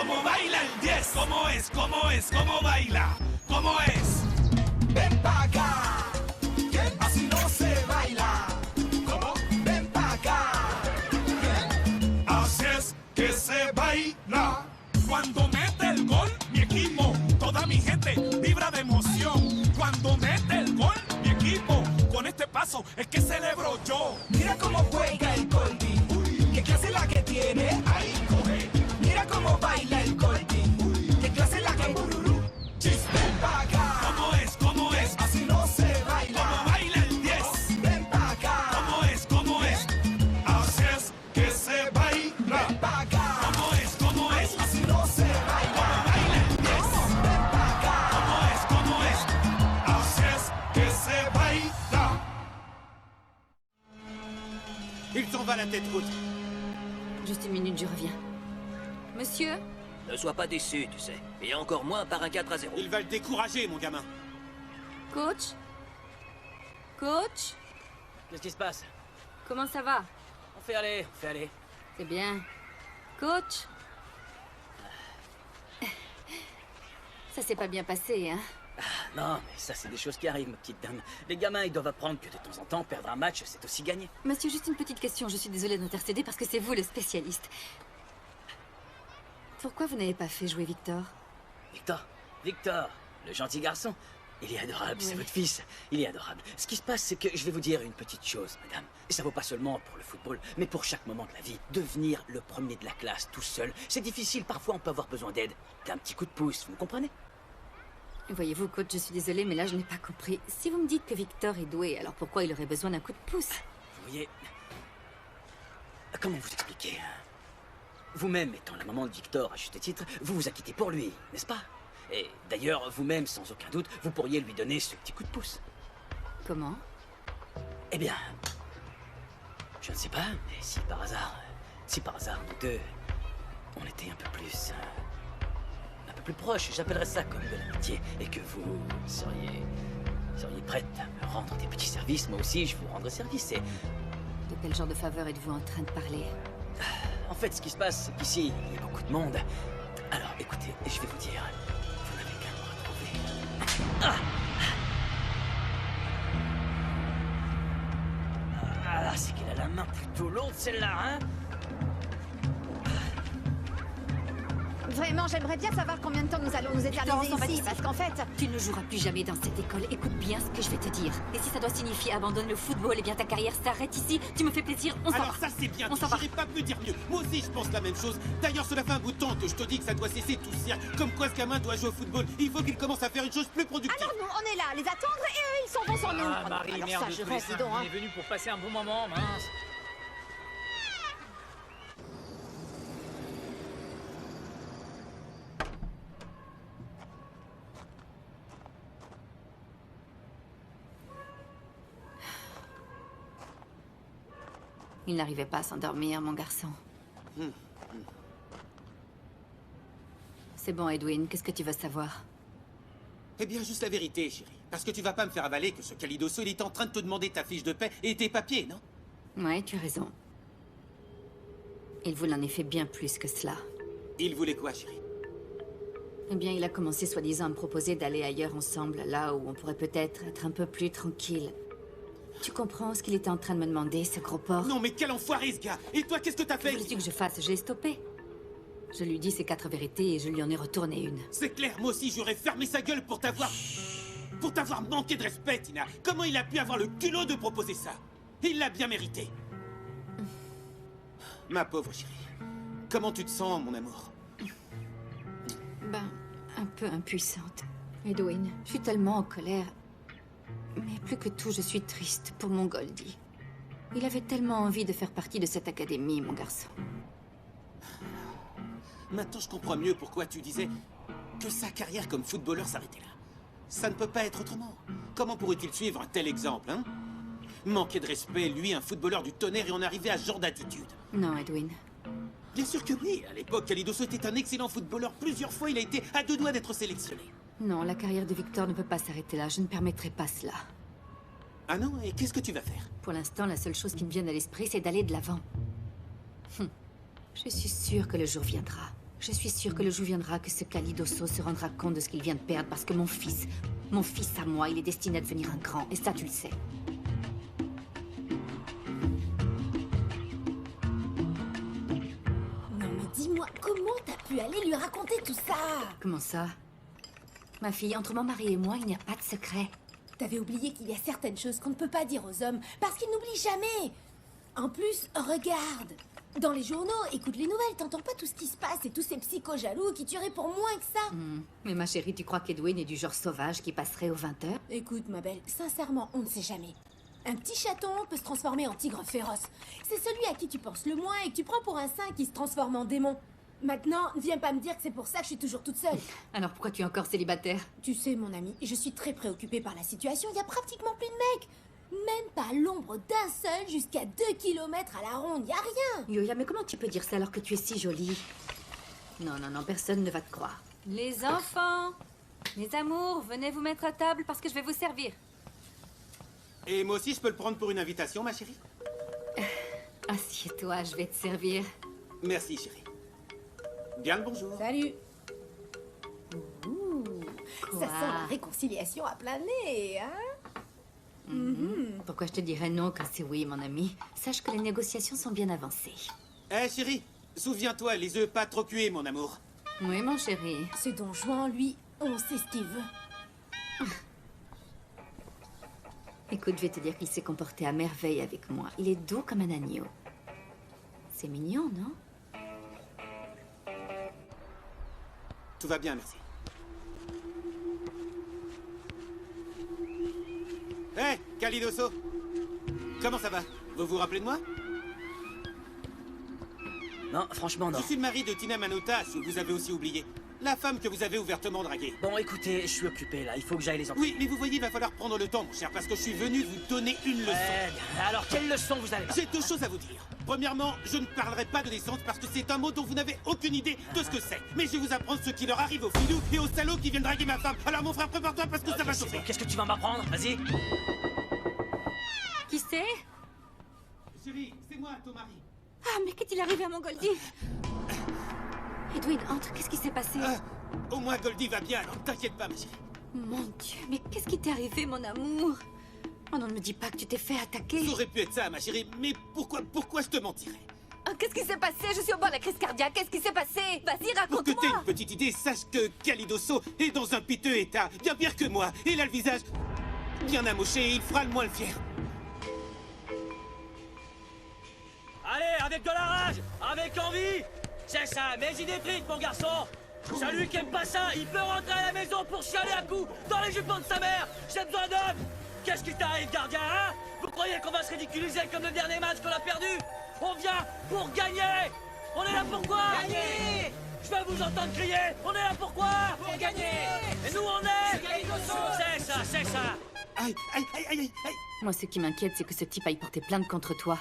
Como baila el 10, cómo baila, cómo es. Ven pa' acá, ¿quién? Así no se baila. ¿Cómo? Ven pa' acá, ¿quién? Así es que se baila. Cuando mete el gol, mi equipo, toda mi gente vibra de emoción. Cuando mete el gol, mi equipo, con este paso es que celebro yo. Mira cómo juega el Goldie. ¿Qué clase la que tiene? Ahí coge. Mira cómo baila el Goldie. ¿Qué clase la que? Ven pa' acá. ¿Cómo es? Así no se baila. ¿Cómo baila el 10? Ven pa' acá. ¿Cómo es? Así es que se baila. Ven pa' acá. ¿Cómo es? Así no se baila. ¿Cómo baila el 10? Ven pa' acá. ¿Cómo es? Así es que se baila. Il s'en va la tête haute. Juste une minute, je reviens. Monsieur? Ne sois pas déçu, tu sais. Et encore moins par un 4-0. Il va le décourager, mon gamin. Coach? Coach? Qu'est-ce qui se passe? Comment ça va? On fait aller. C'est bien. Coach? Ça s'est pas bien passé, hein? Non, mais ça, c'est des choses qui arrivent, ma petite dame. Les gamins, ils doivent apprendre que de temps en temps, perdre un match, c'est aussi gagner. Monsieur, juste une petite question. Je suis désolée d'intercéder parce que c'est vous le spécialiste. Pourquoi vous n'avez pas fait jouer Victor? Victor, le gentil garçon. Il est adorable, c'est Oui. votre fils. Il est adorable. Ce qui se passe, c'est que je vais vous dire une petite chose, madame. Ça vaut pas seulement pour le football, mais pour chaque moment de la vie. Devenir le premier de la classe tout seul, c'est difficile. Parfois, on peut avoir besoin d'aide. D'un petit coup de pouce, vous me comprenez? Voyez-vous, coach, je suis désolée, mais là, je n'ai pas compris. Si vous me dites que Victor est doué, alors pourquoi il aurait besoin d'un coup de pouce? Vous voyez... Comment vous expliquer? Vous-même, étant la maman de Victor, à juste titre, vous vous acquittez pour lui, n'est-ce pas? Et d'ailleurs, vous-même, sans aucun doute, vous pourriez lui donner ce petit coup de pouce. Comment? Eh bien... Je ne sais pas, mais si par hasard, nous deux, on était un peu plus proches, j'appellerais ça comme de l'amitié, et que vous seriez prête à me rendre des petits services, moi aussi je vous rendrai service, et... De quel genre de faveur êtes-vous en train de parler? En fait, ce qui se passe, c'est qu'ici, il y a beaucoup de monde. Alors, écoutez, je vais vous dire, vous n'avez qu'à me retrouver. Ah, c'est qu'elle a la main plutôt lourde, celle-là, hein? Vraiment, j'aimerais bien savoir combien de temps nous allons nous éterniser ici, parce qu'en fait... Tu ne joueras plus jamais dans cette école. Écoute bien ce que je vais te dire. Et si ça doit signifier abandonner le football, eh bien ta carrière s'arrête ici. Tu me fais plaisir, on s'en va. Alors ça, c'est bien. On s'en va. J'aurais pas pu dire mieux. Moi aussi, je pense la même chose. D'ailleurs, cela fait un bout de temps que je te dis que ça doit cesser tout ce cirque. Comme quoi, ce gamin doit jouer au football. Il faut qu'il commence à faire une chose plus productive. Alors nous, on est là, à les attendre, et eux, ils sont bons sans nous. Ah, Marie, alors merde, ça, je tous les rêve, dis cinq, donc, on hein. est venu pour passer un bon moment, mince. Il n'arrivait pas à s'endormir, mon garçon. C'est bon, Edwin, qu'est-ce que tu veux savoir? Eh bien, juste la vérité, chérie. Parce que tu vas pas me faire avaler que ce Calidoso, il est en train de te demander ta fiche de paix et tes papiers, non? Ouais, tu as raison. Il voulait en effet bien plus que cela. Il voulait quoi, chérie? Eh bien, il a commencé soi-disant à me proposer d'aller ailleurs ensemble, là où on pourrait peut-être être un peu plus tranquille. Tu comprends ce qu'il était en train de me demander, ce gros porc? Non, mais quel enfoiré, ce gars! Et toi, qu'est-ce que t'as Que fait? voulais-tu que je fasse? Je l'ai stoppé. Je lui dis ses 4 vérités et je lui en ai retourné une. C'est clair, moi aussi, j'aurais fermé sa gueule pour t'avoir... Pour t'avoir manqué de respect, Tina. Comment il a pu avoir le culot de proposer ça? Il l'a bien mérité. Ma pauvre chérie. Comment tu te sens, mon amour? Ben, un peu impuissante. Edwin, je suis tellement en colère. Mais plus que tout, je suis triste pour mon Goldie. Il avait tellement envie de faire partie de cette académie, mon garçon. Maintenant, je comprends mieux pourquoi tu disais que sa carrière comme footballeur s'arrêtait là. Ça ne peut pas être autrement. Comment pourrait-il suivre un tel exemple, hein? Manquer de respect, lui, un footballeur du tonnerre, et en arriver à ce genre d'attitude. Non, Edwin. Bien sûr que oui. À l'époque, Calidoso était un excellent footballeur. Plusieurs fois, il a été à 2 doigts d'être sélectionné. Non, la carrière de Victor ne peut pas s'arrêter là. Je ne permettrai pas cela. Ah non? Et qu'est-ce que tu vas faire? Pour l'instant, la seule chose qui me vient à l'esprit, c'est d'aller de l'avant. Je suis sûre que le jour viendra Je suis sûre que le jour viendra que ce Calidoso se rendra compte de ce qu'il vient de perdre parce que mon fils à moi, il est destiné à devenir un grand. Et ça, tu le sais. Non mais dis-moi, comment t'as pu aller lui raconter tout ça? Comment ça? Ma fille, entre mon mari et moi, il n'y a pas de secret. T'avais oublié qu'il y a certaines choses qu'on ne peut pas dire aux hommes parce qu'ils n'oublient jamais. En plus, regarde. Dans les journaux, écoute les nouvelles, t'entends pas tout ce qui se passe et tous ces psychos jaloux qui tueraient pour moins que ça. Mais ma chérie, tu crois qu'Edwin est du genre sauvage qui passerait aux 20 heures? Écoute, ma belle, sincèrement, on ne sait jamais. Un petit chaton peut se transformer en tigre féroce. C'est celui à qui tu penses le moins et que tu prends pour un saint qui se transforme en démon. Maintenant, ne viens pas me dire que c'est pour ça que je suis toujours toute seule. Alors pourquoi tu es encore célibataire? Tu sais, mon ami, je suis très préoccupée par la situation. Il y a pratiquement plus de mecs. Même pas l'ombre d'un seul jusqu'à 2 kilomètres à la ronde. Y a rien. Yoya, mais comment tu peux dire ça alors que tu es si jolie? Non, personne ne va te croire. Les enfants, mes amours, venez vous mettre à table parce que je vais vous servir. Et moi aussi, je peux le prendre pour une invitation, ma chérie? Assieds-toi, je vais te servir. Merci, chérie. Bien le bonjour. Salut. Quoi? Ça sent la réconciliation à plein nez, hein? Pourquoi je te dirais non quand c'est oui, mon ami? Sache que les négociations sont bien avancées. Eh, chérie, souviens-toi, les œufs pas trop cuits, mon amour. Oui, mon chéri. Ce Don Juan, lui, on sait ce qu'il veut. Écoute, je vais te dire qu'il s'est comporté à merveille avec moi. Il est doux comme un agneau. C'est mignon, non? Tout va bien, merci. Hé, Calidoso! Comment ça va? Vous vous rappelez de moi? Non, franchement, non. Je suis le mari de Tina Manotas, ou vous avez aussi oublié. La femme que vous avez ouvertement draguée. Bon, écoutez, je suis occupé, là. Il faut que j'aille les entraîner. Oui, mais vous voyez, il va falloir prendre le temps, mon cher, parce que je suis venu vous donner une leçon. Alors, quelle leçon vous allez... J'ai deux choses à vous dire. Premièrement, je ne parlerai pas de naissance parce que c'est un mot dont vous n'avez aucune idée de ce que c'est. Mais je vais vous apprendre ce qui leur arrive aux filous et aux salauds qui viennent draguer ma femme. Alors mon frère, prépare-toi parce que ça va chauffer. Qu'est-ce que tu vas m'apprendre? Vas-y. Qui c'est? Chérie, c'est moi, ton mari. Ah, mais qu'est-il arrivé à mon Goldie? Edwin, entre, qu'est-ce qui s'est passé? Au moins Goldie va bien, alors ne t'inquiète pas, ma chérie. Mon Dieu, mais qu'est-ce qui t'est arrivé, mon amour? Oh non, ne me dis pas que tu t'es fait attaquer. Ça aurait pu être ça, ma chérie, mais pourquoi je te mentirais? Oh, qu'est-ce qui s'est passé? Je suis au bord de la crise cardiaque. Qu'est-ce qui s'est passé? Vas-y, Pour que t'aies une raconte-moi. petite idée, sache que Calidoso est dans un piteux état, bien pire que moi. Et il a le visage bien amoché et il fera le moins le fier. Allez, avec de la rage, avec envie. C'est ça, mes idées frites, mon garçon. Celui qui aime pas ça, il peut rentrer à la maison pour chialer à coups dans les jupons de sa mère. J'ai besoin d'hommes. Qu'est-ce qui t'arrive, gardien, hein? Vous croyez qu'on va se ridiculiser comme le dernier match qu'on a perdu? On vient pour gagner. On est là pour quoi? Gagner. Je vais vous entendre crier. On est là pour quoi? Pour gagner. Et nous, on est... C'est ça, c'est ça. Aïe, aïe, aïe, aïe, aïe. Moi, ce qui m'inquiète, c'est que ce type aille porter plainte contre toi.